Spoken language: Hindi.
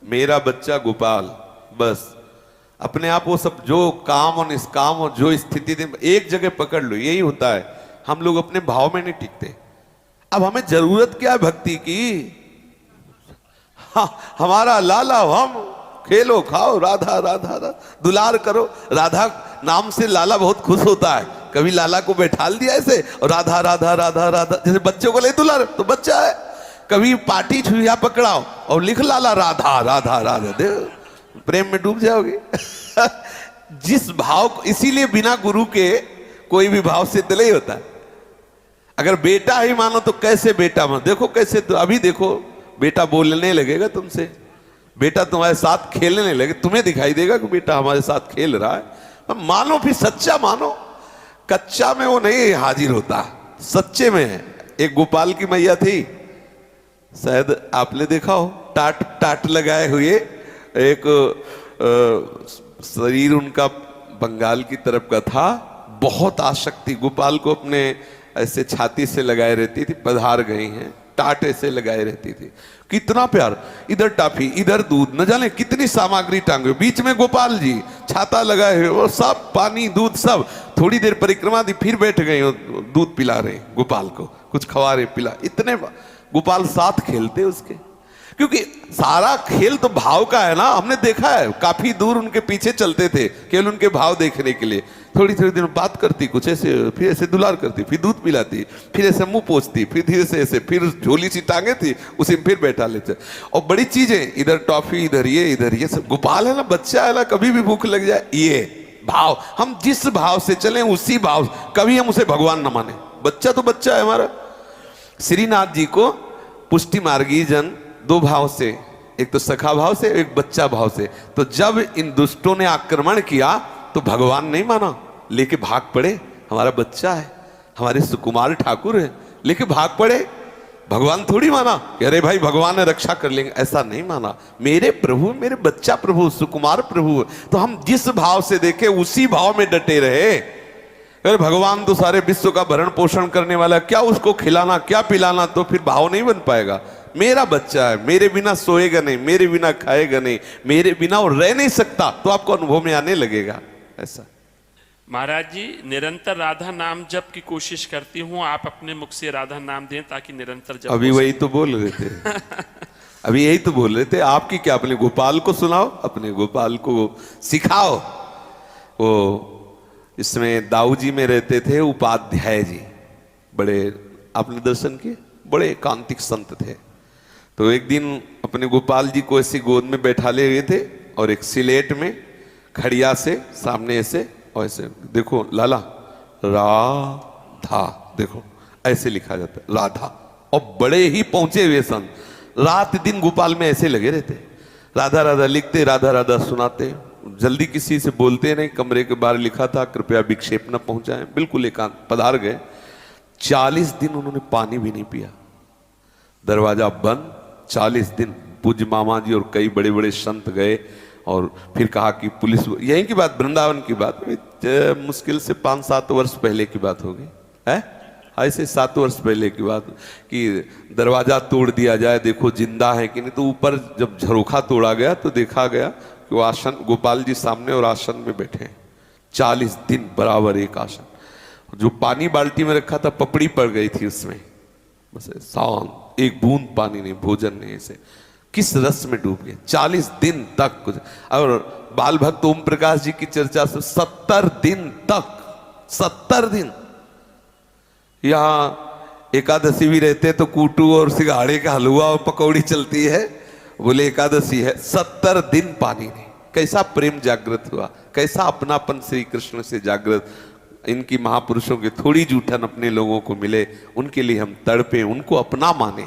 मेरा बच्चा गोपाल, बस अपने आप वो सब जो काम और निष्काम और जो स्थिति एक जगह पकड़ लो, यही होता है। हम लोग अपने भाव में नहीं टिकते। अब हमें जरूरत क्या है भक्ति की? हाँ, हमारा लाला हम, खेलो खाओ राधा राधा राधा, दुलार करो। राधा नाम से लाला बहुत खुश होता है। कभी लाला को बैठाल दिया ऐसे और राधा राधा राधा राधा, जैसे बच्चों को ले दुलार तो बच्चा है। कभी पाटी छुरिया पकड़ाओ और लिख लाला राधा राधा राधा, दे प्रेम में डूब जाओगे। जिस भाव को, इसीलिए बिना गुरु के कोई भी भाव सिद्ध नहीं होता। अगर बेटा ही मानो तो कैसे बेटा मानो, देखो कैसे, तो अभी देखो बेटा बोलने लगेगा तुमसे, बेटा तुम्हारे साथ खेलने लगे, तुम्हें दिखाई देगा कि बेटा हमारे साथ खेल रहा है। मानो, फिर सच्चा मानो। कच्चा में वो नहीं हाजिर होता, सच्चे में है। एक गोपाल की मैया थी, शायद आपने देखा हो, टाट टाट लगाए हुए, एक शरीर उनका बंगाल की तरफ का था। बहुत आसक्ति, गोपाल को अपने ऐसे छाती से लगाए रहती थी। पधार गई हैं, टाट ऐसे लगाए रहती थी। कितना प्यार, इधर टाफी इधर दूध, न जाने कितनी सामग्री टांगे, बीच में गोपाल जी छाता लगाए हुए, वो सब पानी दूध सब। थोड़ी देर परिक्रमा दी, फिर बैठ गए, दूध पिला रहे गोपाल को, कुछ खवा रहे, पिला। इतने गोपाल साथ खेलते उसके, क्योंकि सारा खेल तो भाव का है ना। हमने देखा है, काफी दूर उनके पीछे चलते थे केवल उनके भाव देखने के लिए। थोड़ी थोड़ी देर बात करती कुछ ऐसे, फिर ऐसे दुलार करती, फिर दूध पिलाती, फिर ऐसे मुंह पोंछती, फिर धीरे से ऐसे, फिर झोली सी टांगे थी उसी में फिर बैठा लेते। और बड़ी चीजें, इधर टॉफी इधर ये सब। गोपाल है ना, बच्चा है ना, कभी भी भूख लग जाए, ये भाव, हम जिस भाव से चले उसी भाव, कभी हम उसे भगवान न माने। बच्चा तो बच्चा है हमारा। श्रीनाथ जी को पुष्टि मार्गी जन दो भाव से, एक तो सखा भाव से, एक बच्चा भाव से। तो जब इन दुष्टों ने आक्रमण किया तो भगवान नहीं माना, लेके भाग पड़े। हमारा बच्चा है, हमारे सुकुमार ठाकुर है, लेके भाग पड़े। भगवान थोड़ी माना कि अरे भाई भगवान ने रक्षा कर लेंगे, ऐसा नहीं माना। मेरे प्रभु, मेरे बच्चा प्रभु, सुकुमार प्रभु। तो हम जिस भाव से देखे उसी भाव में डटे रहे। अरे भगवान तो सारे विश्व का भरण पोषण करने वाला, क्या उसको खिलाना क्या पिलाना, तो फिर भाव नहीं बन पाएगा। मेरा बच्चा है, मेरे बिना सोएगा नहीं, मेरे बिना खाएगा नहीं, मेरे बिना वो रह नहीं सकता, तो आपको अनुभव में आने लगेगा। ऐसा महाराज जी, निरंतर राधा नाम जप की कोशिश करती हूँ, आप अपने मुख से राधा नाम दें ताकि निरंतर जप। अभी वही तो बोल रहे थे। अभी यही तो बोल रहे थे। आपकी क्या, अपने गोपाल को सुनाओ, अपने गोपाल को सिखाओ। वो इसमें दाऊ जी में रहते थे उपाध्याय जी, बड़े, आपने दर्शन किए, बड़े कांतिक संत थे। तो एक दिन अपने गोपाल जी को ऐसी गोद में बैठा ले हुए थे और एक सिलेट में खड़िया से सामने ऐसे और ऐसे, देखो लाला राधा, देखो ऐसे लिखा जाता है राधा। और बड़े ही पहुंचे हुए संत रात दिन गोपाल में ऐसे लगे रहते, राधा राधा लिखते, राधा राधा सुनाते। जल्दी किसी से बोलते नहीं। कमरे के बाहर लिखा था कृपया विक्षेप न पहुंचाएं, बिल्कुल एकांत। पधार गए, 40 दिन उन्होंने पानी भी नहीं पिया, दरवाजा बंद। 40 दिन पूज्य मामा जी और कई बड़े बड़े संत गए और फिर कहा कि पुलिस, यहीं की बात, वृंदावन की बात, मुश्किल से 5-7 वर्ष पहले की बात होगी, है ऐसे 7 वर्ष पहले की बात, कि दरवाजा तोड़ दिया जाए, देखो जिंदा है कि नहीं। तो ऊपर जब झरोखा तोड़ा गया तो देखा गया कि वो आसन, गोपाल जी सामने और आसन में बैठे हैं। 40 दिन बराबर एक आसन। जो पानी बाल्टी में रखा था पपड़ी पड़ गई थी उसमें, बस शांत, एक बूंद पानी नहीं, भोजन नहीं, ऐसे किस रस में डूब गए 40 दिन तक कुछ। और बाल भक्त ओम प्रकाश जी की चर्चा से 70 दिन तक, 70 दिन। यहां एकादशी भी रहते तो कूटू और सिंघाड़े का हलवा और पकौड़ी चलती है, बोले एकादशी है, 70 दिन पानी नहीं। कैसा प्रेम जागृत हुआ, कैसा अपनापन श्री कृष्ण से जागृत। इनकी महापुरुषों के थोड़ी जूठन अपने लोगों को मिले, उनके लिए हम तड़पे, उनको अपना माने।